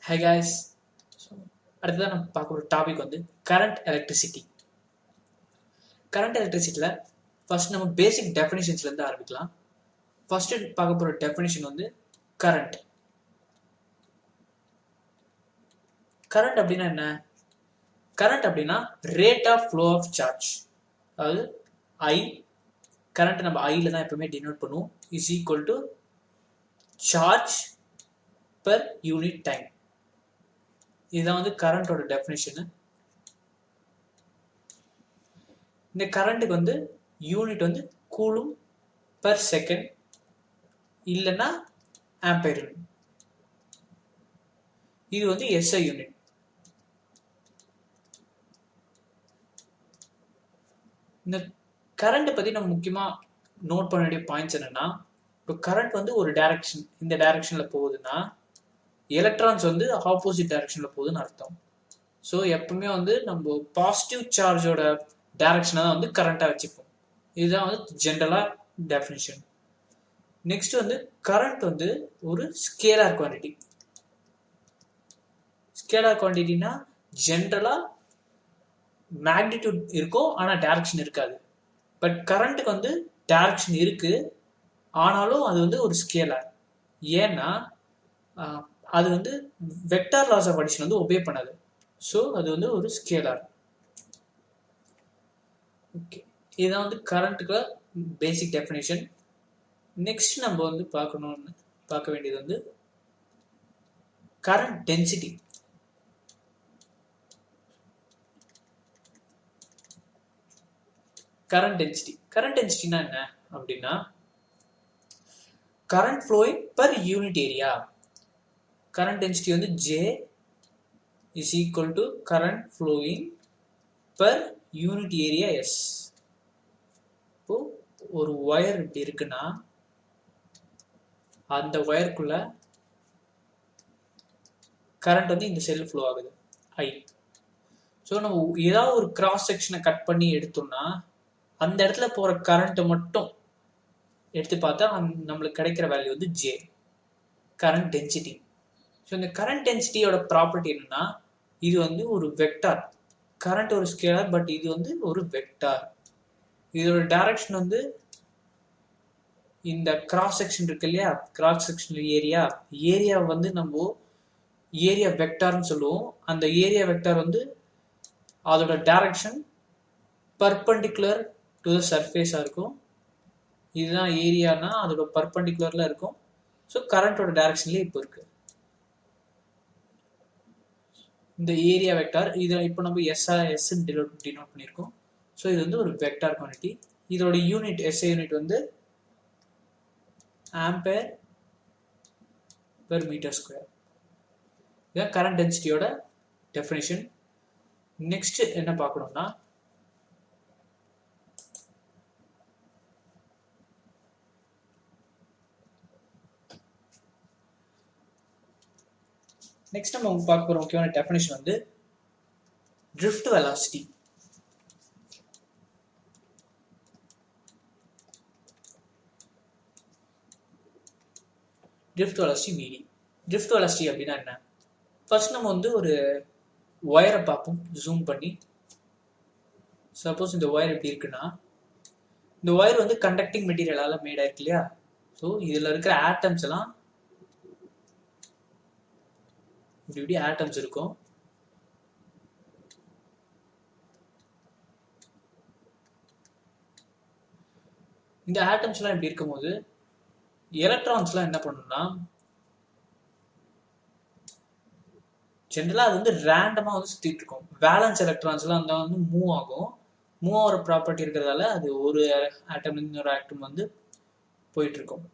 Hi guys. So, அடுத்ததான் நம்ம பார்க்க ஒரு டாபிக் வந்து கரண்ட் எலக்ட்ரிசிட்டி. கரண்ட் எலக்ட்ரிசிட்டியில் ஃபர்ஸ்ட் நம்ம பேசிக் டெஃபினிஷன்ஸ்லேருந்து ஆரம்பிக்கலாம். ஃபர்ஸ்ட் பார்க்க போகிற டெஃபினிஷன் வந்து கரண்ட். கரண்ட் அப்படின்னா என்ன? கரண்ட் அப்படின்னா rate of flow of charge. அதாவது ஐ கரண்ட் நம்ம ஐயில் தான் எப்பவுமே டினோட் பண்ணுவோம். Is equal to charge per unit time. இதுதான் வந்து கரண்டோட டெஃபினிஷனு. இந்த கரண்ட்டுக்கு வந்து யூனிட் வந்து கூலும் பர் செகண்ட் இல்லைன்னா ஆம்பையர் யூனிட். இது வந்து எஸ்ஐ யூனிட். இந்த கரண்ட்டை பற்றி நம்ம முக்கியமாக நோட் பண்ண வேண்டிய பாயிண்ட்ஸ் என்னென்னா, இப்போ கரண்ட் வந்து ஒரு டைரக்ஷன், இந்த டைரக்ஷனில் போகுதுன்னா எலக்ட்ரான்ஸ் வந்து ஆப்போசிட் டைரக்ஷனில் போகுதுன்னு அர்த்தம். ஸோ எப்பவுமே வந்து நம்ம பாசிட்டிவ் சார்ஜோட டைரக்ஷனை தான் வந்து கரண்ட்டாக வச்சுப்போம். இதுதான் வந்து ஜென்ரலாக டெஃபினிஷன். நெக்ஸ்ட் வந்து கரண்ட் வந்து ஒரு ஸ்கேலார் குவான்டிட்டி. ஸ்கேலார் குவான்டிட்டினா ஜென்ரலாக மேக்னிடியூட் இருக்கும், ஆனால் டைரக்ஷன் இருக்காது. பட் கரண்ட்டுக்கு வந்து டைரக்ஷன் இருக்கு, ஆனாலும் அது வந்து ஒரு ஸ்கேலார். ஏன்னா அது வந்து வெக்டார் லாஸ் ஆஃப் அடிஷன் வந்து ஒபே பண்ணாது. ஸோ அது வந்து ஒரு ஸ்கேலார். ஓகே, இதுதான் வந்து கரண்ட்டுக்கு பேசிக் டெஃபினேஷன். நெக்ஸ்ட் நம்ம வந்து பார்க்க வேண்டியது வந்து கரண்ட் டென்சிட்டி. கரண்ட் டென்சிட்டினா என்ன அப்படின்னா, current flowing per unit area. Current density வந்து J is equal to current flowing per unit area S. இப்போ ஒரு ஒயர் இப்படி இருக்குன்னா அந்த ஒயருக்குள்ள கரண்ட் வந்து இந்த செல் ஃப்ளோ ஆகுது I. ஸோ நம்ம ஏதாவது ஒரு கிராஸ் செக்ஷனை கட் பண்ணி எடுத்தோம்னா அந்த இடத்துல போகிற கரண்ட்டை மட்டும் எடுத்து பார்த்தா நம்மளுக்கு கிடைக்கிற வேல்யூ வந்து J, கரண்ட் டென்சிட்டி. ஸோ இந்த கரண்ட் டென்சிட்டியோட ப்ராப்பர்ட்டி என்னன்னா, இது வந்து ஒரு வெக்டார். கரண்ட் ஒரு ஸ்கேலார், பட் இது வந்து ஒரு வெக்டார். இதோட டைரக்ஷன் வந்து இந்த கிராஸ் செக்ஷன் இருக்கு இல்லையா, கிராஸ் செக்ஷன் ஏரியா வந்து நம்ம ஏரியா வெக்டார்னு சொல்லுவோம். அந்த ஏரியா வெக்டார் வந்து அதோட டைரக்ஷன் பர்பண்டிகுலர் டு த சர்ஃபேஸாக இருக்கும். இதுதான் ஏரியானா அதோட பர்பண்டிகுலர்ல இருக்கும். ஸோ கரண்டோட டைரக்ஷன்லேயே இப்போ இருக்கு இந்த ஏரியா வெக்டார். இதை இப்போ நம்ம எஸ்ன்னு டினோட் பண்ணியிருக்கோம். ஸோ இது வந்து ஒரு வெக்டார் குவான்டிட்டி. இதோட யூனிட் எஸ்ஐ யூனிட் வந்து ஆம்பேர் பெர் மீட்டர் ஸ்கொயர். இதுதான் கரண்ட் டென்சிட்டியோட டெஃபினிஷன். நெக்ஸ்ட் என்ன பார்க்கணும்னா, நெக்ஸ்ட் நம்ம பார்க்க போகிற முக்கியமான டெஃபினிஷன் வந்து ட்ரிஃப்ட் வெலாசிட்டி. ட்ரிஃப்ட் வெலாசிட்டி மீடி. ட்ரிஃப்ட் வெலாசிட்டி அப்படின்னா என்ன? ஃபர்ஸ்ட் நம்ம வந்து ஒரு ஒயரை பார்ப்போம் ஜூம் பண்ணி. சப்போஸ் இந்த ஒயர் எப்படி இருக்குன்னா, இந்த ஒயர் வந்து கண்டக்டிங் மெட்டீரியலால் மேட் ஆயிருக்கு இல்லையா. ஸோ இதில் இருக்கிற ஆட்டம்ஸ் எல்லாம் இப்படி ஆட்டம்ஸ் இருக்கும். இந்த ஆட்டம்ஸ்லாம் இப்படி இருக்கும்போது எலக்ட்ரான்ஸ்லாம் என்ன பண்ணணும்னா, ஜென்ரலாக அது வந்து ரேண்டமாக வந்து சுற்றிட்டு இருக்கும். வேலன்ஸ் எலக்ட்ரான்ஸ்லாம் வந்து மூவ் ஆகும். மூவ் ஆகிற ப்ராப்பர்ட்டி இருக்கிறதால அது ஒரு ஆட்டம் இன்னொரு ஆட்டம் வந்து போயிட்டு இருக்கும்.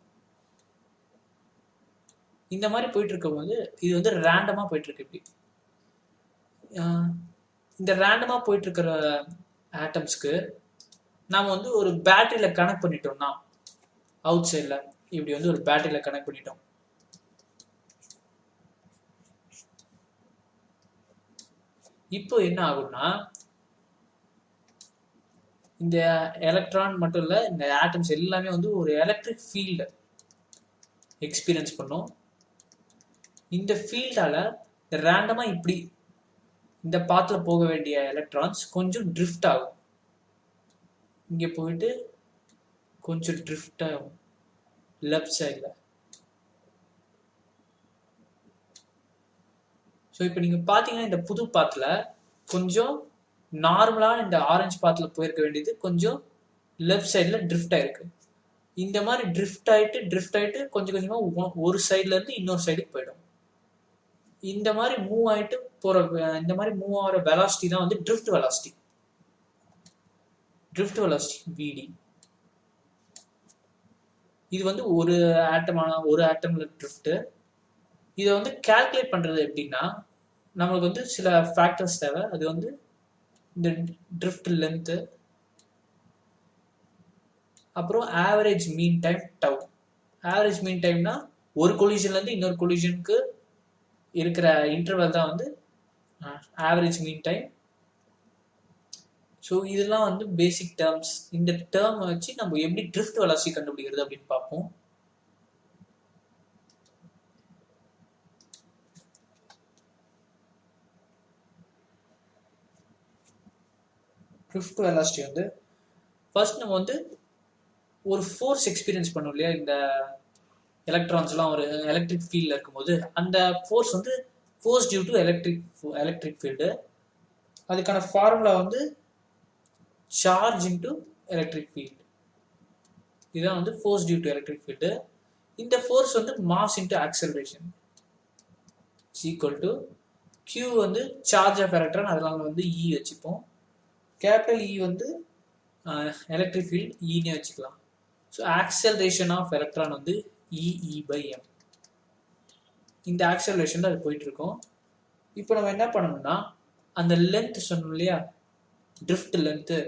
இந்த மாதிரி போயிட்டு இருக்கும்போது இது வந்து ரேண்டமாக போயிட்டு இருக்கு. இப்படி இந்த ரேண்டமாக போயிட்டு இருக்கிற ஆட்டம்ஸ்க்கு நாம் வந்து ஒரு பேட்டரியில் கனெக்ட் பண்ணிட்டோம்னா, அவுட் சைடில் இப்படி வந்து ஒரு பேட்டரியில் கனெக்ட் பண்ணிட்டோம். இப்போ என்ன ஆகும்னா, இந்த எலக்ட்ரான் மட்டும் இல்லை, இந்த ஆட்டம்ஸ் எல்லாமே வந்து ஒரு எலக்ட்ரிக் ஃபீல்டு எக்ஸ்பீரியன்ஸ் பண்ணும். இந்த ஃபீல்டால ரேண்டமா இப்படி இந்த பாத்துல போக வேண்டிய எலக்ட்ரான்ஸ் கொஞ்சம் ட்ரிஃப்ட் ஆகும். இங்க போயிட்டு கொஞ்சம் ட்ரிஃப்ட் ஆகும் லெஃப்ட் சைட்ல. ஸோ இப்போ நீங்க பாத்தீங்கன்னா இந்த புது பாத்துல கொஞ்சம் நார்மலா இந்த ஆரஞ்சு பாத்துல போயிருக்க வேண்டியது கொஞ்சம் லெஃப்ட் சைட்ல ட்ரிஃப்ட் ஆயிருக்கு. இந்த மாதிரி ட்ரிஃப்ட் ஆயிட்டு கொஞ்சம் கொஞ்சமா ஒரு சைட்ல இருந்து இன்னொரு சைடுக்கு போயிடும். இந்த மாதிரி மூவ் ஆயிட்டு போற இந்த மாதிரி மூவ் ஆகிற வெலாசிட்டி தான் வந்து ட்ரிஃப்ட் வெலாசிட்டி. ட்ரிஃப்ட் வெலாசிட்டி விடி. இது வந்து ஒரு ஆட்டம்ல ட்ரிஃப்ட். இதை வந்து கால்குலேட் பண்றது எப்படின்னா நம்மளுக்கு வந்து சில ஃபேக்டர்ஸ் தேவை. அது வந்து இந்த ட்ரிஃப்ட் லென்த்து, அப்புறம் average mean time tau. Average mean டைம்னா ஒரு கொலிஷன்ல இருந்து இன்னொரு கொலிஷனுக்கு இருக்கிற இன்டர்வல் தான் வந்து ஆவரேஜ் மீன் டைம். ஸோ இதெல்லாம் வந்து பேசிக் டேர்ம்ஸ். இந்த டேர்ம் வச்சு நம்ம எப்படி ட்ரிஃப்ட் வெலாசிட்டி கண்டுபிடிக்கிறது அப்படின்னு பார்ப்போம். ட்ரிஃப்ட் வெலாசிட்டி வந்து ஃபர்ஸ்ட் நம்ம வந்து ஒரு ஃபோர்ஸ் எக்ஸ்பீரியன்ஸ் பண்ணோம் இல்லையா, இந்த எலக்ட்ரான்ஸ்லாம் ஒரு எலக்ட்ரிக் ஃபீல்டில் இருக்கும்போது அந்த ஃபோர்ஸ் வந்து force due to electric field. அதுக்கான ஃபார்முலா வந்து சார்ஜ் இன்டு எலக்ட்ரிக் ஃபீல்டு. இதுதான் வந்து force due to electric field. இந்த ஃபோர்ஸ் வந்து mass into acceleration equal to Q வந்து சார்ஜ் ஆஃப் எலக்ட்ரான், அதனால வந்து E வச்சுப்போம். கேபிட்டல் E வந்து எலக்ட்ரிக் ஃபீல்டு ஈனே வச்சுக்கலாம். ஸோ ஆக்சலரேஷன் ஆஃப் எலக்ட்ரான் வந்து EE/m. இந்த ஆக்சலரேஷன்ல அது போயிட்டு இருக்கோம். இப்போ நம்ம என்ன பண்ணணும்னா அந்த லென்த் சொன்னோம் இல்லையா, ட்ரிஃப்ட் லென்த்து,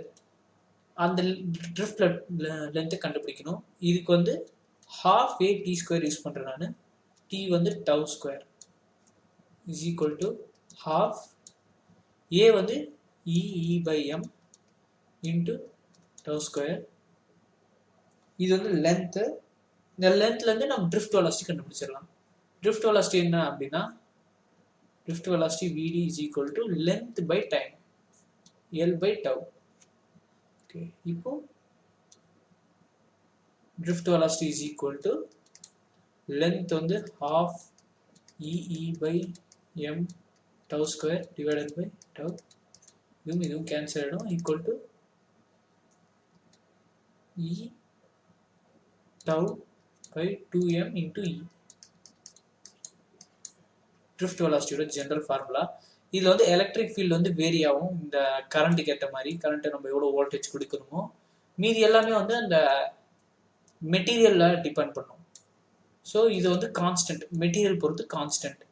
அந்த ட்ரிஃப்ட் லென்த்தை கண்டுபிடிக்கணும். இதுக்கு வந்து half a t square use பண்றேன் நான். t வந்து tau square is equal to half a வந்து EE/m இன்டு டவ் ஸ்கொயர். இது வந்து லென்த்து. இந்த லென்த்ல இருந்து நம்ம ட்ரிஃப்ட் வெலாசிட்டி கண்டுபிடிச்சிடலாம். ட்ரிஃப்ட் வெலாசிட்டி என்ன அப்படின்னா drift velocity vd is equal to length by time L/tau. Okay, இப்போ drift velocity is equal to length வந்து half EE/m tau square divided by tau. இதுவும் கேன்சல் ஆயிடும். equal to E tau by 2m into E. Drift வெலாசிட்டியோட general formula. இதில் வந்து electric field வந்து vary ஆகும் இந்த கரண்ட்டுக்கு ஏற்ற மாதிரி. கரண்ட்டை நம்ம எவ்வளோ வோல்டேஜ் கொடுக்கணுமோ, மீதி எல்லாமே வந்து அந்த மெட்டீரியலில் டிபெண்ட் பண்ணும். ஸோ இது வந்து கான்ஸ்டன்ட், மெட்டீரியல் பொறுத்து constant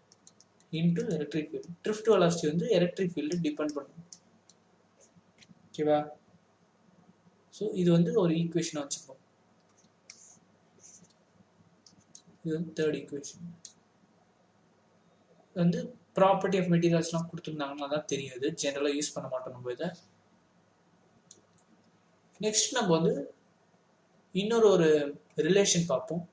into electric field. Drift velocity வந்து எலக்ட்ரிக் ஃபீல்டு டிபெண்ட் பண்ணும். ஓகேவா? ஸோ இது வந்து ஒரு ஈக்குவேஷனாக வச்சுப்போம். இது வந்து தேர்ட் ஈக்குவேஷன். வந்து ப்ராப்பர்ட்டி ஆஃப் மெட்டீரியல்ஸ்லாம் கொடுத்துருந்தாங்கன்னா தான் தெரியும். இது ஜெனரலாக யூஸ் பண்ண மாட்டோம் நம்ம இதை. நெக்ஸ்ட் நம்ம வந்து இன்னொரு ஒரு ரிலேஷன் பார்ப்போம்.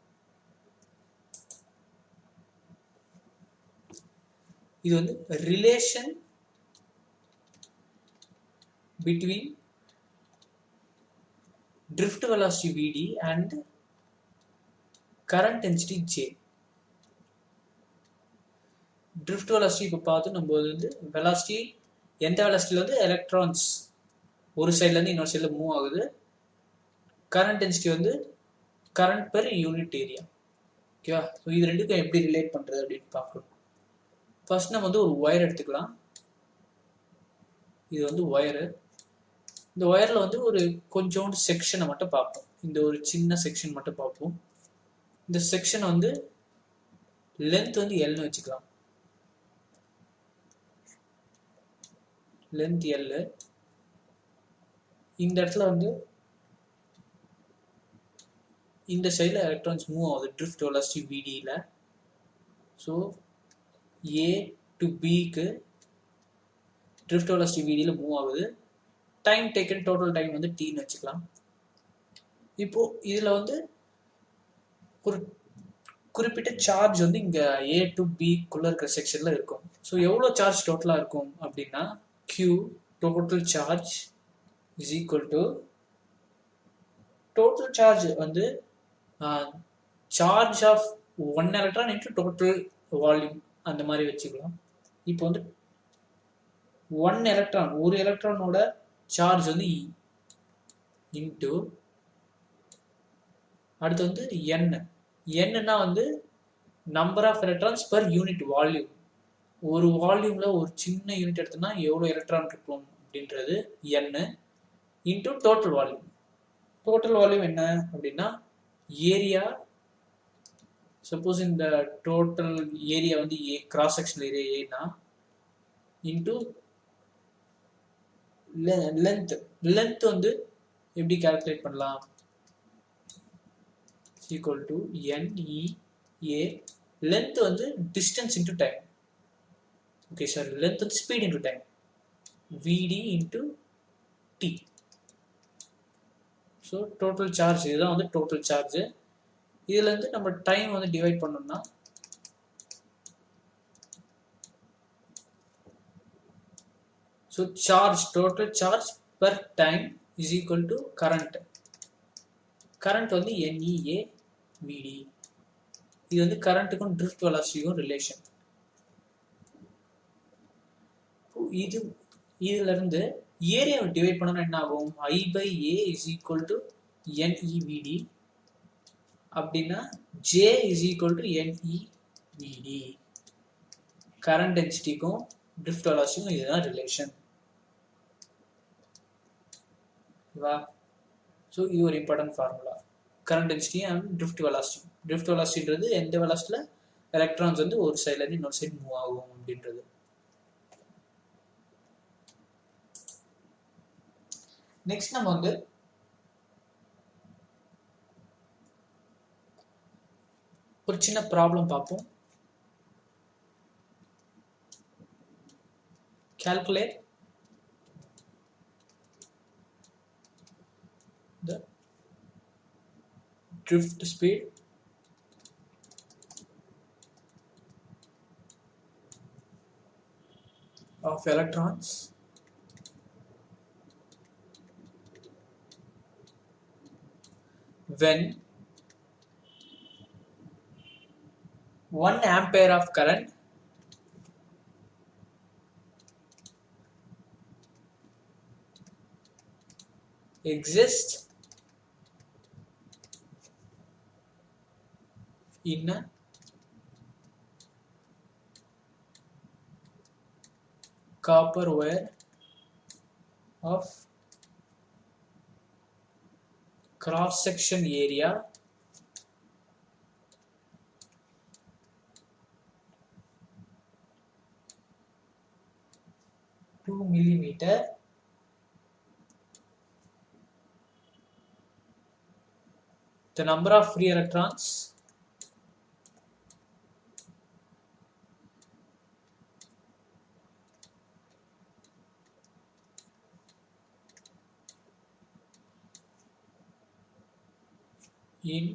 இது வந்து relation between drift velocity vd and current density J. Drift velocity இப்போ பார்த்து நம்ம வந்து வெலாசிட்டி, எந்த வெலாசிட்டியில் வந்து எலக்ட்ரான்ஸ் ஒரு சைட்லேருந்து இன்னொரு சைடில் மூவ் ஆகுது. கரண்ட் டென்சிட்டி வந்து கரண்ட் பெர் யூனிட் ஏரியா. ஓகேவா? ஸோ இது ரெண்டுக்கும் எப்படி ரிலேட் பண்ணுறது அப்படின்னு பார்க்கணும். ஃபர்ஸ்ட் நம்ம வந்து ஒரு ஒயர் எடுத்துக்கலாம். இது வந்து ஒயரு. இந்த ஒயரில் வந்து ஒரு கொஞ்சோண்டு செக்ஷனை மட்டும் பார்ப்போம். இந்த ஒரு சின்ன செக்ஷன் மட்டும் பார்ப்போம். இந்த செக்ஷன் வந்து லென்த் வந்து எல்னு வச்சுக்கலாம். Length L. இந்த இடத்துல வந்து இந்த சைடில் எலக்ட்ரான்ஸ் மூவ் ஆகுது ட்ரிஃப்ட் வெலாசிட்டி vdல. ஸோ A to Bக்கு ட்ரிஃப்ட் வெலாசிட்டி vdல மூவ் ஆகுது. டைம் டேக்கன், டோட்டல் டைம் வந்து tன்னு வச்சுக்கலாம். இப்போ இதில் வந்து ஒரு குறிப்பிட்ட சார்ஜ் வந்து இங்கே ஏ டு பிக்குள்ளே இருக்கிற செக்ஷனில் இருக்கும். ஸோ எவ்வளோ சார்ஜ் டோட்டலாக இருக்கும் அப்படின்னா Q total charge is equal to total charge வந்து charge of 1 electron into total volume அந்த மாதிரி வச்சுக்கலாம். இப்போ வந்து 1 எலக்ட்ரான் ஒரு எலக்ட்ரானோட சார்ஜ் வந்து E இன்ட்டு அடுத்து வந்து என்னன்னா வந்து number of electrons per unit volume. ஒரு வால்யூம்ல ஒரு சின்ன யூனிட் எடுத்தோம்னா எவ்வளோ எலக்ட்ரான் இருக்கும் அப்படின்றது n into total volume. Total volume என்ன அப்படின்னா ஏரியா. சப்போஸ் இந்த டோட்டல் ஏரியா வந்து ஏ, கிராஸ் செக்ஷனல் ஏரியா ஏன்னா இன்ட்டு லென்த் வந்து எப்படி கால்குலேட் பண்ணலாம்? Equal to NEA. லென்த் வந்து distance into time. Okay sir, length வந்து speed into time. VD into T. So total charge இதுதான் வந்து டோட்டல் சார்ஜ். இதுலேருந்து நம்ம டைம் வந்து டிவைட் பண்ணோம்னா so charge total charge per time is equal to current. Current வந்து NEA VD. இது வந்து கரண்ட்டுக்கும் ட்ரிஃப்ட் வெலாசிட்டிக்கும் ரிலேஷன். இதுல இருந்து ஏரியாவை டிவைட் பண்ணோம்னா என்ன ஆகும்? I/A is equal to NEVD. அப்படின்னா J is equal to NEVD. Current டென்சிட்டிக்கும் ட்ரிஃப்ட் வெலாசிட்டிக்கும் இதுதான் ரிலேஷன். ஓகேவா? ஸோ இது ஒரு important formula. Current density and drift velocity. Drift வெலாசிட்டின்றது எந்த வெலாசிட்டியில் எலக்ட்ரான்ஸ் வந்து ஒரு சைட்லேருந்து இன்னொரு சைடு மூவ் ஆகும் அப்படின்றது. நெக்ஸ்ட் நம்ம வந்து ஒரு சின்ன ப்ராப்ளம் பார்ப்போம். calculate the drift speed of electrons when 1 ampere of current exists in a copper wire of cross section area millimeter. The number of free electrons in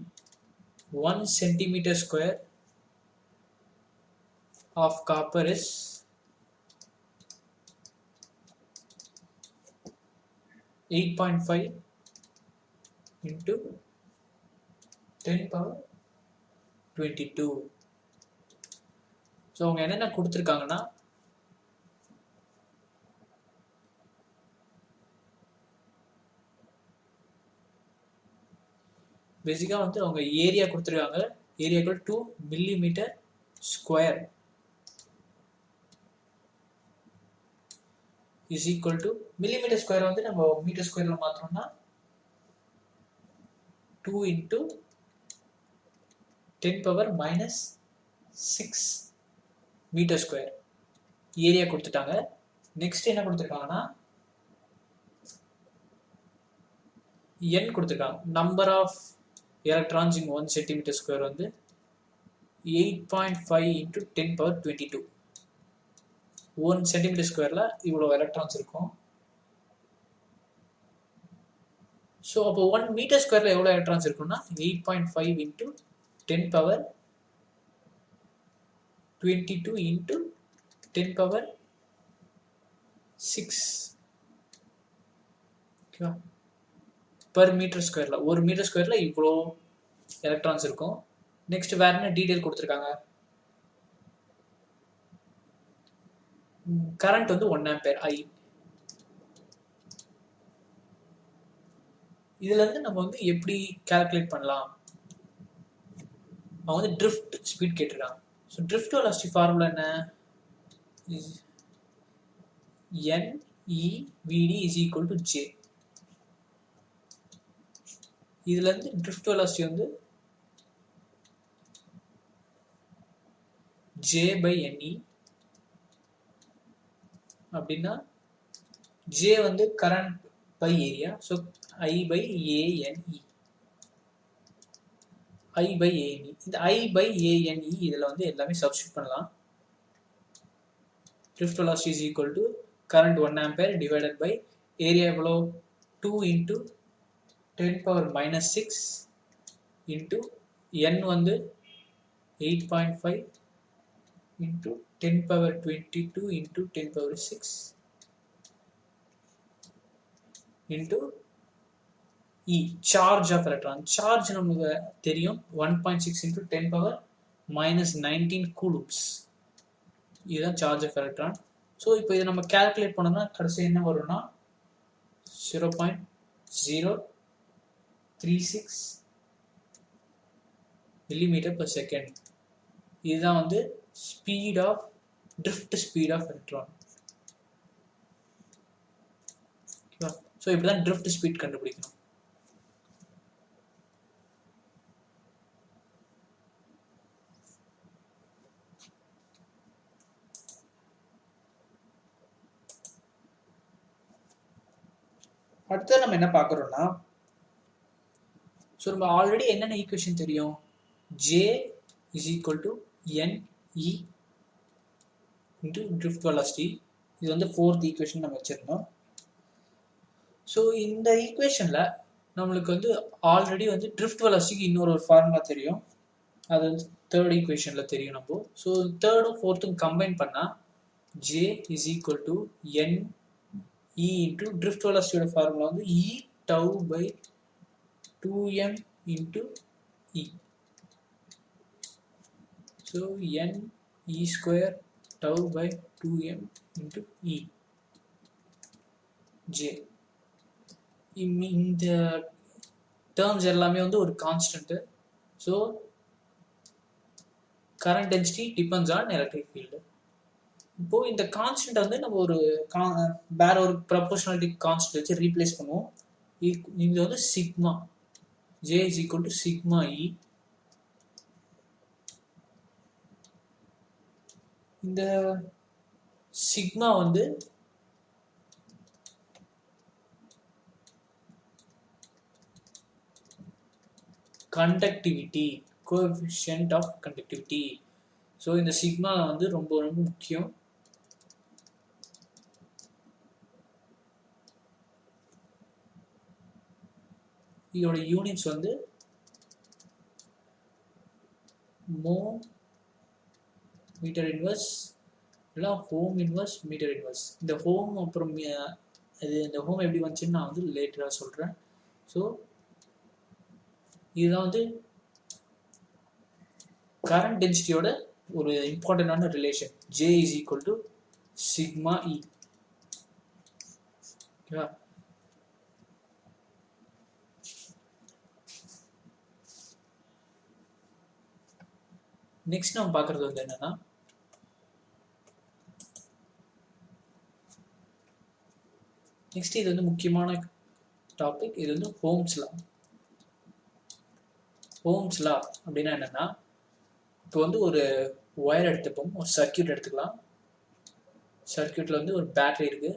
1 centimeter square of copper is 8.5 into 10 power 22. So அவங்க என்னென்ன கொடுத்துருக்காங்கன்னா பேசிக்காக வந்து அவங்க area கொடுத்துருக்காங்க. ஏரியாக்கள் 2 millimeter square is equal to millimeter square வந்து நம்ம மீட்டர் ஸ்கொயரில் மாற்றோம்னா 2 into 10 power minus 6 metre square area கொடுத்துட்டாங்க. நெக்ஸ்ட் என்ன கொடுத்துருக்காங்கன்னா n கொடுத்துருக்காங்க. Number of electrons in 1 centimetre square வந்து 8.5 into 10 power 22. 1 சென்டிமீட்டர் ஸ்கொயரில் இவ்வளோ எலக்ட்ரான்ஸ் இருக்கும். ஸோ அப்போ 1 மீட்டர் ஸ்கொயரில் எவ்வளோ எலக்ட்ரான்ஸ் இருக்குன்னா 8.5 into 10 power 22 into 10 power 6 ஓகேவா per மீட்டர் ஸ்கொயர்ல ஒரு மீட்டர் ஸ்கொயர்ல இவ்வளோ எலக்ட்ரான்ஸ் இருக்கும். நெக்ஸ்ட் வேற என்ன டீடைல் கொடுத்துருக்காங்க? கரண்ட் வந்து 1 ஆம்பியர் ஐ. இதுல இருந்து நம்ம வந்து எப்படி கால்குலேட் பண்ணலாம்? அவங்க வந்து ட்ரிஃப்ட் ஸ்பீட் கேட்டிருக்காங்க. ஸோ ட்ரிஃப்ட் வெலாசிட்டி ஃபார்முலா என்ன? NEVD is equal to J. இதுல இருந்து ட்ரிஃப்ட் வெலாசிட்டி வந்து J by NE அப்படின்னா J வந்து current by area, so I by ANE. I by ANE. இந்த I by ANE இதில் வந்து எல்லாமே சப்ஸ்டியூட் பண்ணலாம். Drift velocity is equal to current 1 ampere divided by area எவ்வளோ 2 into 10 power minus 6 into N வந்து 8.5 into 10 power 22 into 10 power 6 into E, charge of electron. Charge நமக்கு தெரியும் 1.6 into 10 power minus 19 coulombs. இதுதான் charge of electron. So இப்போ இதை நம்ம calculate பண்ணோம்னா கடைசி என்ன வரும்னா 0.036 millimeter per second. இதுதான் வந்து speed of drift speed of electron. So இப்படிதான் drift speed கண்டுபிடிக்கணும். அடுத்து நம்ம என்ன பார்க்குறோம்னா, ஸோ நம்ம ஆல்ரெடி என்னென்ன ஈக்குவேஷன் தெரியும்? J is equal to NE into drift velocity. இது வந்து ஃபோர்த் ஈக்குவேஷன் நம்ம வச்சிருந்தோம். ஸோ இந்த ஈக்குவேஷனில் நம்மளுக்கு வந்து ஆல்ரெடி வந்து drift velocityக்கு இன்னொரு ஃபார்முலா தெரியும். அது வந்து தேர்ட் ஈக்குவேஷனில் தெரியும் நம்ம. ஸோ தேர்டும் ஃபோர்த்தும் கம்பைன் பண்ணால் J is equal to NE into drift velocity formula வந்து E tau by 2m into E. So N E square tau by 2m into E. J. இந்த terms எல்லாமே வந்து ஒரு constant. So current density depends on electric field. இப்போ இந்த constant வந்து நம்ம ஒரு வேற ஒரு ப்ரொபோர்ஷனாலிட்டி கான்ஸ்டன்ட் வச்சு ரீப்ளேஸ் பண்ணுவோம். இது வந்து sigma J is equal to sigma E. இந்த சிக்மா வந்து conductivity, coefficient of conductivity. So இந்த சிக்மா வந்து ரொம்ப ரொம்ப முக்கியம். இதோட யூனிட்ஸ் வந்து மோ மீட்டர் இன்வர்ஸ் இல்லை ஹோம் இன்வர்ஸ் மீட்டர் இன்வர்ஸ். இந்த ஹோம் அப்புறம் இது இந்த ஹோம் எப்படி வந்துச்சுன்னு நான் வந்து லேட்டராக சொல்கிறேன். ஸோ இதுதான் வந்து கரண்ட் டென்சிட்டியோட ஒரு இம்பார்ட்டண்டான relation. J is equal to sigma E. ஓகேவா? நெக்ஸ்ட் நம்ம பார்க்கறது வந்து என்னன்னா, நெக்ஸ்ட் இது வந்து முக்கியமான டாபிக். இது வந்து ஓம்ஸ் லா. ஓம்ஸ் லா அப்படின்னா என்னன்னா, இப்போ வந்து ஒரு ஒயர் எடுத்துப்போம், ஒரு சர்க்கியூட் எடுத்துக்கலாம். சர்க்கியூட்ல வந்து ஒரு பேட்டரி இருக்கு,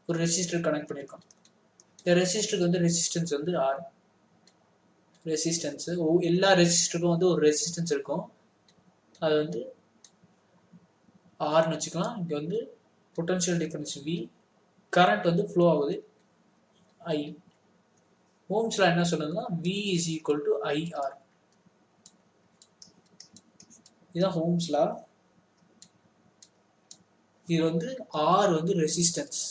ஒரு ரெசிஸ்டர் கனெக்ட் பண்ணியிருக்கோம். இந்த ரெசிஸ்டருக்கு வந்து ரெசிஸ்டன்ஸ் வந்து R. ரெசிஸ்டன்ஸ் எல்லா ரெசிஸ்டருக்கும் வந்து ஒரு ரெசிஸ்டன்ஸ் இருக்கும், அது வந்து Rன்னு வச்சுக்கலாம். இங்கே வந்து பொட்டன்ஷியல் டிஃபரன்ஸ் V, கரண்ட் வந்து ஃப்ளோ ஆகுது I. ஓம்ஸ்ல என்ன சொல்லுதுன்னா V is equal to IR. இதுதான் ஹோம்ஸ் லா. இது வந்து R வந்து ரெசிஸ்டன்ஸ்.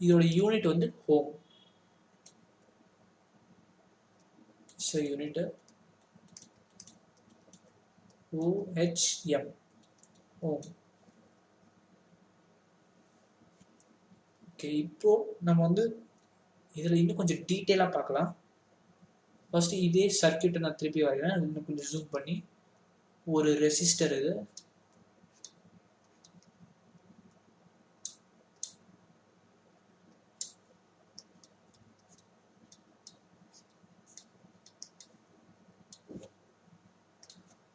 இதோட யூனிட் வந்து ஓம். ஸோ யூனிட் OHM ஓம். ஓகே, இப்போ நம்ம வந்து இதில் இன்னும் கொஞ்சம் டீட்டெயிலாக பார்க்கலாம். ஃபர்ஸ்ட் இதே சர்க்கியூட்டை நான் திருப்பி வரைகிறேன். இன்னும் கொஞ்சம் ஜூம் பண்ணி. ஒரு ரெசிஸ்டர் இது.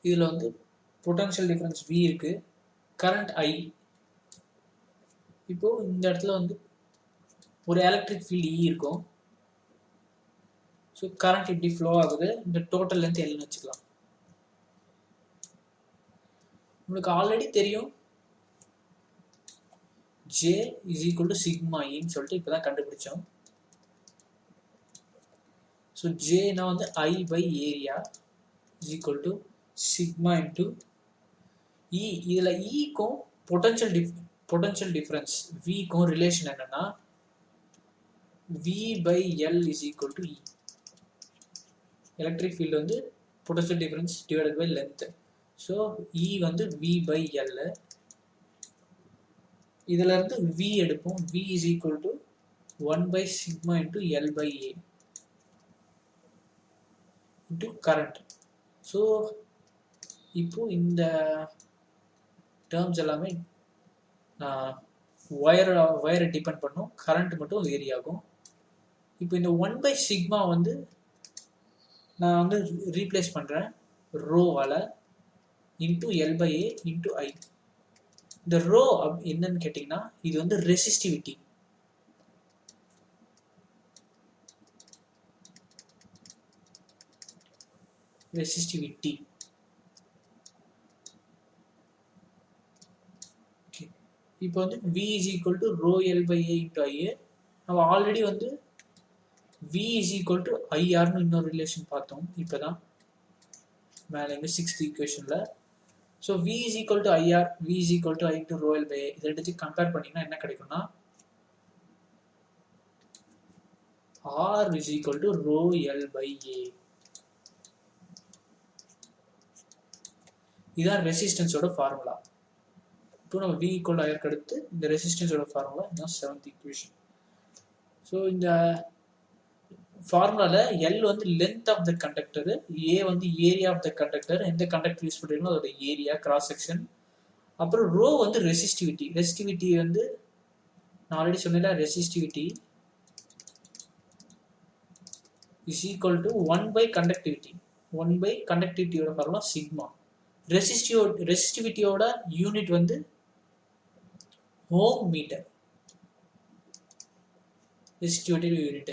இதில் வந்து பொட்டன்ஷியல் டிஃபரன்ஸ் V இருக்கு, கரண்ட் I. இப்போ இந்த இடத்துல வந்து ஒரு எலக்ட்ரிக் ஃபீல்டு E இருக்கும். ஸோ கரண்ட் இப்படி ஃப்ளோ ஆகுது. இந்த டோட்டல் லென்த் Lன்னு வச்சுக்கலாம். உங்களுக்கு ஆல்ரெடி தெரியும் J is equal to sigma E ன்னு சொல்லிட்டு இப்போ தான் கண்டுபிடிச்சோம். ஸோ Jனா வந்து I by area is equal to sigma into E. இதில் Eக்கும் பொட்டன்ஷியல் டிஃபரன்ஸ் Vக்கும் ரிலேஷன் என்னன்னா V by L is equal to E. Electric field வந்து potential difference divided by length. So E வந்து V by L. இதில் இருந்து V எடுப்போம். V is equal to 1 by sigma into L by A into current. So இப்போ இந்த terms எல்லாமே ஒயரை depend பண்ணும். கரண்ட் மட்டும் வேரி ஆகும். இப்போ இந்த 1 by sigma வந்து நான் வந்து ரீப்ளேஸ் பண்ணுறேன் ரோவால் into L by A into I. இந்த ரோ என்னன்னு கேட்டிங்கன்னா இது வந்து ரெசிஸ்டிவிட்டி. இப்போ வந்து V is equal to rho L by A into IA. நம்ம ஆல்ரெடி வந்து V is equal to IRன்னு இன்னொரு ரிலேஷன் பார்த்தோம் இப்போதான் மேலே இங்கே 6th ஈக்குவேஷனில். So V is equal to IR, V is equal to I into rho L by A. இதை எடுத்து கம்பேர் பண்ணிங்கன்னா என்ன கிடைக்கும்னா R is equal to rho L by A. இதுதான் ரெசிஸ்டன்ஸோட ஃபார்முலா. இப்போ நம்ம V equal to IR அடுத்து இந்த ரெசிஸ்டன்ஸோட ஃபார்முலா இதுதான் 7th ஈக்குவேஷன். ஸோ இந்த ஃபார்முலாவில் L வந்து length of the conductor, A வந்து ஏரியா ஆஃப் த கண்டக்டர், எந்த கண்டக்டர் யூஸ் பண்ணுறீங்களோ அதோட ஏரியா கிராஸ் செக்ஷன், அப்புறம் ரோ வந்து ரெசிஸ்டிவிட்டி வந்து நான் ஆல்ரெடி சொன்னேன்ல resistivity is equal to 1 by conductivity. 1 by கண்டக்டிவிட்டியோட ஃபார்முலா சிக்மா. ரெசிஸ்டிவிட்டியோட யூனிட் வந்து ஓம் மீட்டர். Resistivity unit.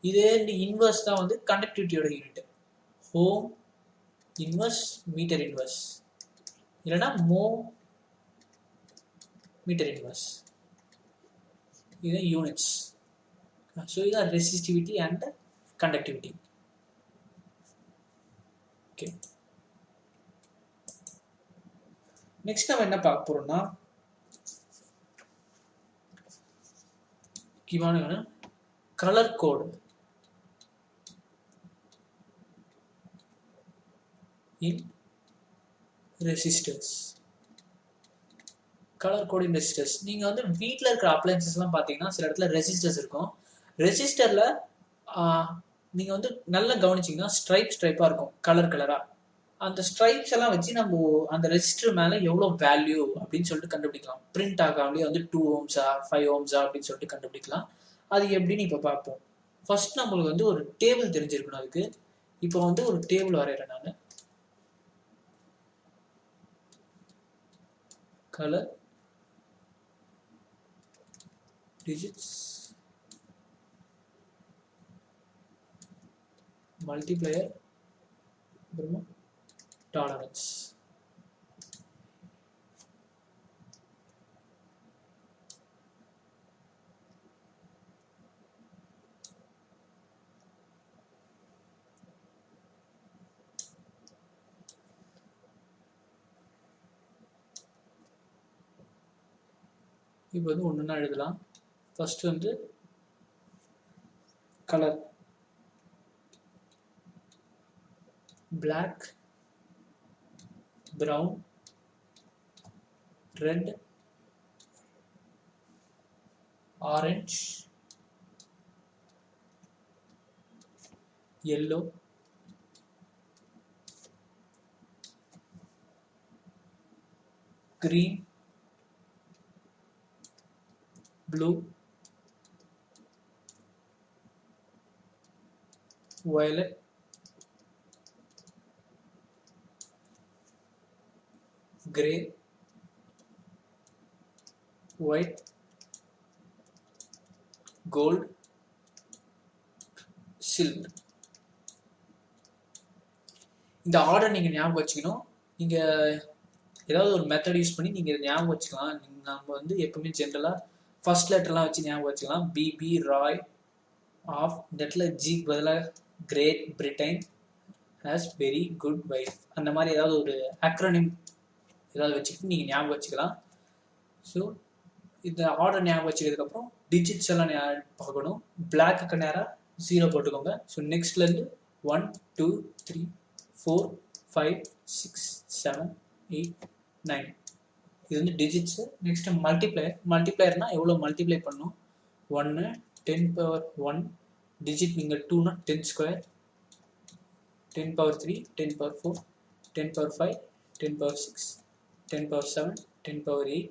இதே இன்வர்ஸ் தான் வந்து கண்டக்டிவிட்டியோட unit. Ohm inverse metre inverse இல்லைன்னா மோ மீட்டர் இன்வர்ஸ். இதுதான் யூனிட்ஸ். ஸோ இதுதான் resistivity and conductivity. Okay, next நம்ம என்ன பார்க்க போறோம்னா முக்கியமான கலர் கோடு இன் ரெசிஸ்டர்ஸ். கலர் கோட் இன் ரெசிஸ்டர்ஸ். நீங்கள் வந்து வீட்டில் இருக்கிற அப்ளையன்சஸ்லாம் பார்த்தீங்கன்னா சில இடத்துல ரெசிஸ்டர்ஸ் இருக்கும். ரெசிஸ்டரில் நீங்கள் வந்து நல்லா கவனிச்சிங்கன்னா ஸ்ட்ரைப்பாக இருக்கும் கலராக. அந்த ஸ்ட்ரைப்ஸ் எல்லாம் வச்சு நம்ம அந்த ரெசிஸ்டர் மேலே எவ்வளோ வேல்யூ அப்படின்னு சொல்லிட்டு கண்டுபிடிக்கலாம். பிரிண்ட் ஆகாமலே வந்து 2 ohmஸா 5 ohmஸா அப்படின்னு சொல்லிட்டு கண்டுபிடிக்கலாம். அது எப்படின்னு இப்போ பார்ப்போம். ஃபர்ஸ்ட் நம்மளுக்கு வந்து ஒரு டேபிள் தெரிஞ்சிருக்கணும். அதுக்கு இப்போ வந்து ஒரு டேபிள் வரைகிறேன் நான். color digits multiplier tolerance. இப்போ வந்து ஒன்றுன்னா எழுதலாம். ஃபர்ஸ்ட் வந்து colour black, brown, red, orange, yellow, green, blue, violet, grey, white, gold, silver. இந்த ஆர்டர் நீங்கள் ஞாபகம் வச்சுக்கணும். நீங்கள் ஏதாவது ஒரு மெத்தட் யூஸ் பண்ணி நீங்கள் ஞாபகம் வச்சுக்கலாம். நம்ம வந்து எப்பவுமே ஜென்ரலாக ஃபர்ஸ்ட் லெட்டர்லாம் வச்சு ஞாபகம் வச்சுக்கலாம். பிபி ராய் ஆஃப், இந்த இடத்துல ஜிக்கு பதிலாக Great Britain has very good wife, அந்த மாதிரி ஏதாவது ஒரு அக்ரோனிம் ஏதாவது வச்சுக்கிட்டு நீங்கள் ஞாபகம் வச்சுக்கலாம். ஸோ இந்த ஆர்டர் ஞாபகம் வச்சுக்கிறதுக்கப்புறம் டிஜிட்ஸ் எல்லாம் பார்க்கணும். பிளாக்கு நேராக 0 போட்டுக்கோங்க. ஸோ நெக்ஸ்ட்லேருந்து 1 2 3 4 5 6 7 8 9, இது வந்து டிஜிட்ஸு. நெக்ஸ்ட்டு மல்டிப்ளையர்னா எவ்வளோ மல்டிப்ளை பண்ணணும்? 1 10 பவர் 1 டிஜிட், நீங்கள் 2னா 10 square, 10 power 3 10 power 4 10 power 5 10 power 6 10 power 7 10 power 8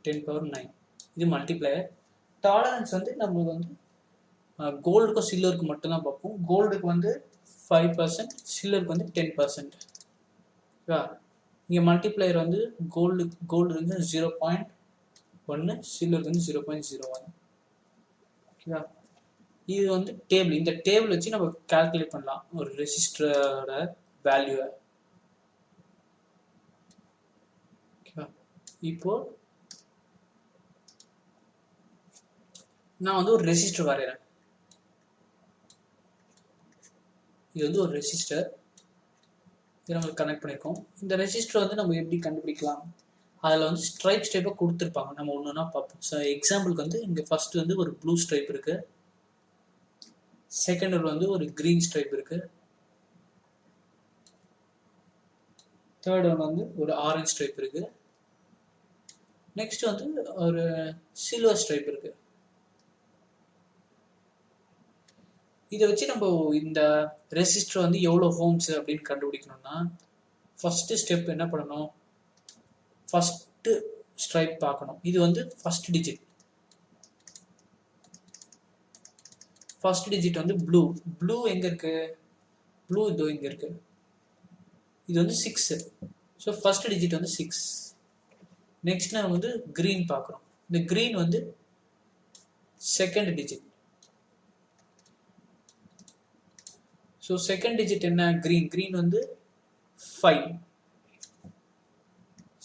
10 power 9, இது மல்டிப்ளையர். டாலரன்ஸ் வந்து நம்மளுக்கு வந்து கோல்டுக்கும் சில்வருக்கு மட்டும்தான் பார்ப்போம். கோல்டுக்கு வந்து 5%, சில்வருக்கு வந்து 10%. ஓகேவா? இங்கே மல்டிப்ளையர் வந்து கோல்டு வந்து 0.1, சில்வருக்கு வந்து 0.01. ஓகேவா? இது வந்து டேபிள். இந்த டேபிள் வச்சு நம்ம கால்குலேட் பண்ணலாம் ஒரு ரெசிஸ்டரோட வேல்யூவை. ஓகேவா? இப்போ நான் வந்து ஒரு ரெசிஸ்டர் வரைகிறேன். இது வந்து ஒரு ரெசிஸ்டர், இதை நம்ம கனெக்ட் பண்ணியிருக்கோம். இந்த ரெசிஸ்டர் வந்து நம்ம எப்படி கண்டுபிடிக்கலாம்? அதில் வந்து ஸ்ட்ரைப்பாக கொடுத்துருப்பாங்க. நம்ம ஒன்று ஒன்றா பார்ப்போம். ஸோ எக்ஸாம்பிளுக்கு வந்து இங்கே ஃபர்ஸ்ட் வந்து ஒரு ப்ளூ ஸ்ட்ரைப் இருக்கு, செகண்ட் வந்து ஒரு கிரீன் ஸ்ட்ரைப் இருக்கு, தேர்ட் ஒன் வந்து ஒரு ஆரஞ்ச் ஸ்ட்ரைப் இருக்கு, நெக்ஸ்ட் வந்து ஒரு சில்வர் ஸ்ட்ரைப் இருக்கு. இதை வச்சு நம்ம இந்த ரெசிஸ்டர் வந்து எவ்வளோ ஓம்ஸ் அப்படின்னு கண்டுபிடிக்கணும்னா, ஃபர்ஸ்ட் ஸ்டெப் என்ன பண்ணணும்? ஃபர்ஸ்ட் ஸ்ட்ரைப் பார்க்கணும். இது வந்து ஃபர்ஸ்ட் டிஜிட். ஃபர்ஸ்ட் டிஜிட் வந்து ப்ளூ எங்க இருக்கு? ப்ளூ இதோ இங்க இருக்கு. இது வந்து 6. ஸோ ஃபர்ஸ்ட் டிஜிட் வந்து 6. நெக்ஸ்ட் நம்ம வந்து கிரீன் பார்க்குறோம். இந்த கிரீன் வந்து second digit. So second digit என்ன? கிரீன் வந்து 5.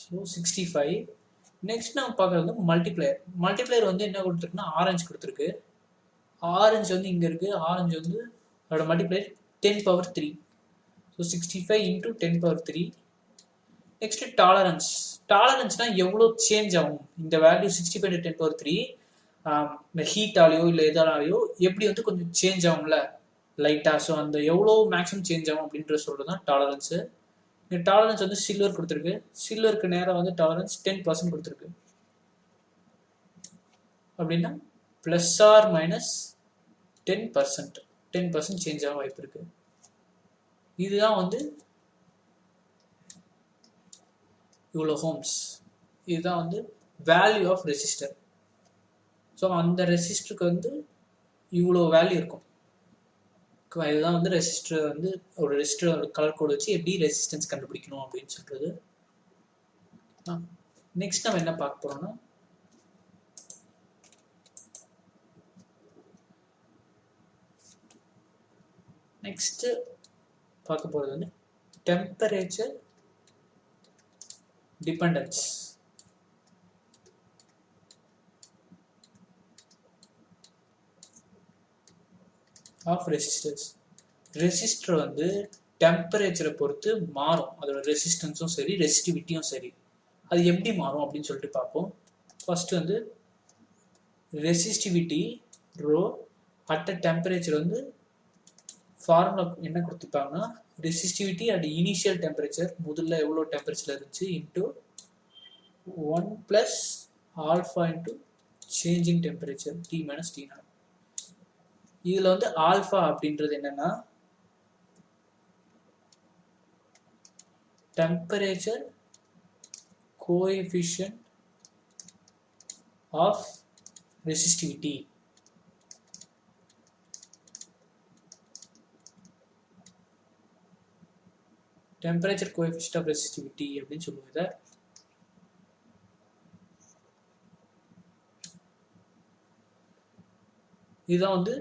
ஸோ 65. நெக்ஸ்ட் நம்ம பார்க்குறது வந்து மல்டிப்ளையர் வந்து என்ன கொடுத்துருக்குன்னா ஆரஞ்சு கொடுத்துருக்கு. ஆரஞ்சு வந்து இங்கே இருக்குது. ஆரஞ்சு வந்து அதோட multiplier 10 power 3. So 65 into 10 power 3. Next டாலரன்ஸ்னா எவ்வளோ சேஞ்ச் ஆகும்? இந்த வேல்யூ 65 × 10 பவர் 3 இந்த ஹீட்டாலேயோ இல்லை எதாலேயோ எப்படி வந்து கொஞ்சம் சேஞ்ச் ஆகும்ல லைட்டாக. ஸோ அந்த எவ்வளோ மேக்ஸிமம் சேஞ்ச் ஆகும் அப்படின்ற சொல்கிறது தான் டாலரன்ஸு. இந்த டாலரன்ஸ் வந்து சில்வர் கொடுத்துருக்கு. சில்வருக்கு நேராக வந்து டாலரன்ஸ் 10% கொடுத்துருக்கு. அப்படின்னா ப்ளஸ் ஆர் மைனஸ் 10% சேஞ்ச் ஆக வாய்ப்பு இருக்கு. இதுதான் வந்து இவ்வளோ ஓம்ஸ். இதுதான் வந்து வேல்யூ ஆஃப் ரெசிஸ்டர். ஸோ அந்த ரெசிஸ்டருக்கு வந்து இவ்வளோ வேல்யூ இருக்கும். இதுதான் வந்து ரெசிஸ்டர் வந்து ஒரு ரெசிஸ்டர் கலர் கோட் வச்சு எப்படி ரெசிஸ்டன்ஸ் கண்டுபிடிக்கணும் அப்படின்னு சொல்றது. நெக்ஸ்ட் நம்ம என்ன பார்க்க போறோம்னா, நெக்ஸ்ட் பார்க்க போறது வந்து டெம்பரேச்சர் டிபெண்டன்ஸ். ஆஃப் ரெசிஸ்டர் வந்து டெம்பரேச்சரை பொறுத்து மாறும். அதோட ரெசிஸ்டன்ஸும் சரி ரெசிஸ்டிவிட்டியும் சரி. அது எப்படி மாறும் அப்படின்னு சொல்லிட்டு பார்ப்போம். ஃபர்ஸ்ட் வந்து ரெசிஸ்டிவிட்டி ரோ அட் டெம்பரேச்சர் வந்து ஃபார்முலா என்ன கொடுத்துருப்பாங்கன்னா ரெசிஸ்டிவிட்டி அட் இனிஷியல் டெம்பரேச்சர் முதல்ல எவ்வளோ டெம்பரேச்சர் இருந்துச்சு into 1 + alpha into change in temperature T - T0. இதில் வந்து ஆல்ஃபா அப்படின்றது என்னன்னா temperature coefficient of resistivity. Temperature coefficient of resistivity அப்படின்னு சொல்லுவாங்க. இதுதான் வந்து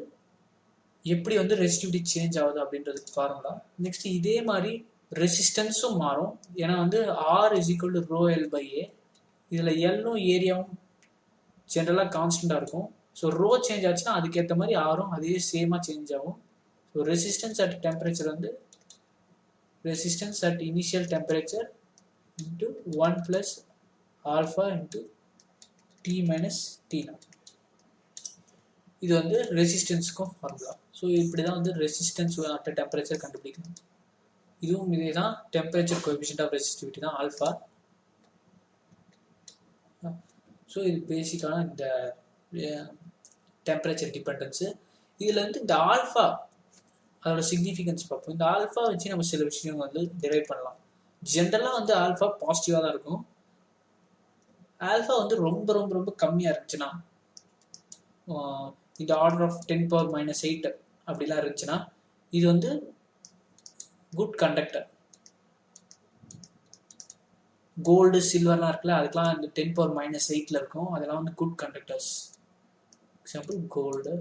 எப்படி வந்து ரெசிஸ்டிவிட்டி சேஞ்ச் ஆகுது அப்படின்றதுக்கு ஃபார்முலா. நெக்ஸ்ட் இதே மாதிரி ரெசிஸ்டன்ஸும் மாறும். ஏன்னா வந்து R = ρL/A. இதில் எல்லும் ஏரியாவும் ஜென்ரலாக கான்ஸ்டண்டாக இருக்கும். ஸோ ரோ சேஞ்ச் ஆச்சுன்னா அதுக்கேற்ற மாதிரி ஆரும் அதே சேமாக சேஞ்ச் ஆகும். ஸோ ரெசிஸ்டன்ஸ் அட் டெம்பரேச்சர் வந்து resistance at initial temperature into 1 + alpha into T - T0. இது வந்து ரெசிஸ்டன்ஸுக்கும் ஃபார்முலா. ஸோ இப்படி தான் வந்து ரெசிஸ்டன்ஸ் அட் டெம்பரேச்சர் கண்டுபிடிக்கணும். இதுவும் இதே தான் டெம்பரேச்சர் கோஎஃபிஷியன்ட் ஆஃப் ரெசிஸ்டிவிட்டி தான் ஆல்ஃபா. ஸோ இது பேசிக்கான இந்த டெம்பரேச்சர் டிபெண்டன்ஸு. இதில் வந்து இந்த ஆல்ஃபா அதோட சிக்னிஃபிகன்ஸ் பார்ப்போம். இந்த ஆல்ஃபா வச்சு நம்ம சில விஷயம் வந்து டிரைவ் பண்ணலாம். ஜென்ரலாக வந்து ஆல்ஃபா பாசிட்டிவாக தான் இருக்கும். ஆல்ஃபா வந்து ரொம்ப ரொம்ப ரொம்ப கம்மியாக இருந்துச்சுன்னா இந்த ஆர்டர் ஆஃப் 10⁻⁻8 அப்படிலாம் இருந்துச்சுன்னா இது வந்து குட் கண்டக்டர். கோல்டு சில்வர்லாம் இருக்குல்ல அதுக்கெலாம் இந்த 10⁻⁻8 இருக்கும். அதெல்லாம் வந்து good conductors. Example gold,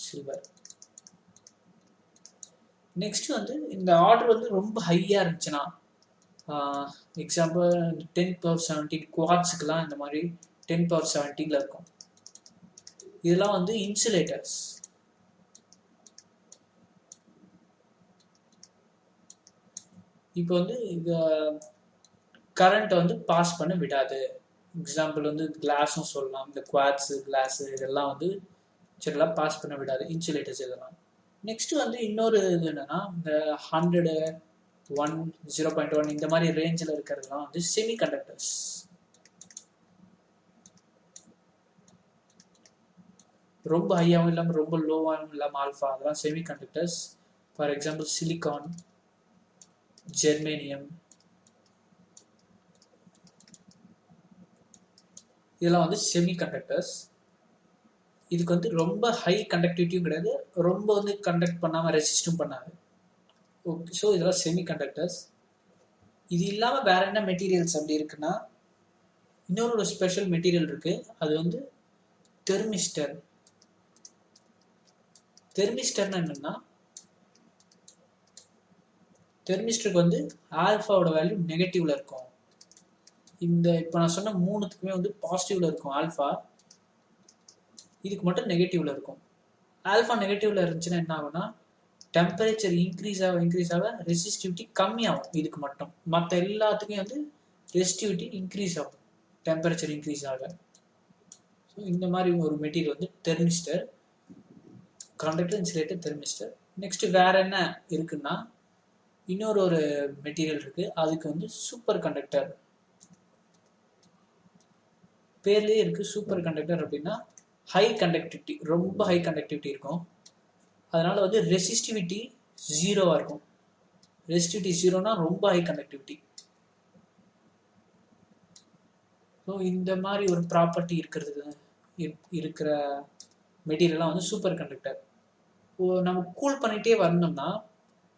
silver. Next வந்து இந்த ஆர்டர் வந்து ரொம்ப ஹையாக இருந்துச்சுன்னா எக்ஸாம்பிள் 10⁻17 குவாட்ஸுக்கெல்லாம் இந்த மாதிரி 10⁻17 இருக்கும். இதெல்லாம் வந்து இன்சுலேட்டர்ஸ். இப்போ வந்து இந்த கரண்ட்டை வந்து பாஸ் பண்ண விடாது. எக்ஸாம்பிள் வந்து கிளாஸும் சொல்லலாம். இந்த குவாட்ஸு, கிளாஸு இதெல்லாம் வந்து சரிலாம் பாஸ் பண்ண விடாது இன்சுலேட்டர்ஸ் இதெல்லாம். நெக்ஸ்ட் வந்து இன்னொரு இது என்னன்னா இந்த 100, 1, 0.1 இந்த மாதிரி ரேஞ்சில் இருக்கிறதுலாம் வந்து செமி கண்டக்டர்ஸ். ரொம்ப ஹையாகவும் இல்லாமல் ரொம்ப லோவாகவும் இல்லாமல் ஆல்ஃபா அதெல்லாம் semi conductors. For example silicon, germanium இதெல்லாம் வந்து செமி கண்டக்டர்ஸ். இதுக்கு வந்து ரொம்ப ஹை கண்டக்டிவிட்டியும் கிடையாது, ரொம்ப வந்து கண்டக்ட் பண்ணாமல் ரெசிஸ்டும் பண்ணாது. ஓகே, ஸோ இதெல்லாம் செமி கண்டக்டர்ஸ். இது இல்லாமல் வேற என்ன மெட்டீரியல்ஸ் அப்படி இருக்குன்னா இன்னொரு ஸ்பெஷல் மெட்டீரியல் இருக்கு. அது வந்து தெர்மிஸ்டர். தெர்மிஸ்டர்னா என்னன்னா தெர்மிஸ்டருக்கு வந்து ஆல்ஃபாவோட வேல்யூ நெகட்டிவ்ல இருக்கும். இந்த இப்போ நான் சொன்ன மூணுத்துக்குமே வந்து பாசிட்டிவ்ல இருக்கும் ஆல்ஃபா, இதுக்கு மட்டும் நெகட்டிவ்ல இருக்கும். ஆல்ஃபா நெகட்டிவ்ல இருந்துச்சுன்னா என்ன ஆகும்னா டெம்பரேச்சர் இன்க்ரீஸ் ஆக ரெசிஸ்டிவிட்டி கம்மியாகும். இதுக்கு மட்டும் மற்ற எல்லாத்துக்கும் வந்து ரெசிஸ்டிவிட்டி இன்க்ரீஸ் ஆகும் டெம்பரேச்சர் இன்க்ரீஸ் ஆக. ஸோ இந்த மாதிரி ஒரு மெட்டீரியல் வந்து thermistor, conductor, insulator, thermistor. Next வேற என்ன இருக்குன்னா இன்னொரு மெட்டீரியல் இருக்கு. அதுக்கு வந்து சூப்பர் கண்டக்டர். பேர்லயே இருக்கு சூப்பர் கண்டக்டர் அப்படின்னா ஹை கண்டக்டிவிட்டி, ரொம்ப ஹை கண்டக்டிவிட்டி இருக்கும். அதனால வந்து ரெசிஸ்டிவிட்டி 0வா இருக்கும். ரெசிஸ்டிவிட்டி 0னா ரொம்ப ஹை கண்டக்டிவிட்டி. ஸோ இந்த மாதிரி ஒரு ப்ராப்பர்ட்டி இருக்கிற மெட்டீரியல்லாம் வந்து சூப்பர் கண்டக்டர். நம்ம கூல் பண்ணிட்டே வரணும்னா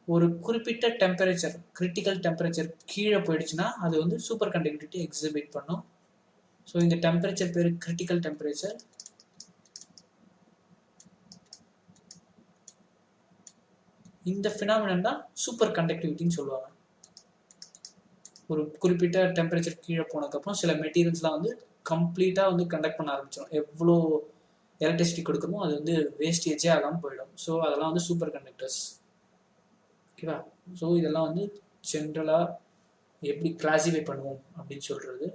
ஒரு குறிப்பிட்ட டெம்பரேச்சர், கிரிட்டிக்கல் டெம்பரேச்சர் கீழே போயிடுச்சுன்னா அது வந்து சூப்பர் கண்டக்டிவிட்டி எக்ஸிபிட் பண்ணும். ஸோ இந்த டெம்பரேச்சர் பேர் கிரிட்டிக்கல் டெம்பரேச்சர். இந்த ஃபினாமினன் தான் சூப்பர் கண்டக்டிவிட்டின்னு சொல்லுவாங்க. ஒரு குறிப்பிட்ட டெம்பரேச்சர் கீழே போனதுக்கப்புறம் சில மெட்டீரியல்ஸ்லாம் வந்து கம்ப்ளீட்டாக வந்து கண்டக்ட் பண்ண ஆரம்பிச்சிடும். எவ்வளோ எலக்ட்ரிசிட்டி கொடுக்குமோ அது வந்து வேஸ்டேஜே ஆகாமல் போயிடும். ஸோ அதெல்லாம் வந்து சூப்பர் கண்டக்டர்ஸ். ஓகேவா? ஸோ இதெல்லாம் வந்து ஜென்ரலாக எப்படி கிளாசிஃபை பண்ணுவோம் அப்படின்னு சொல்கிறது.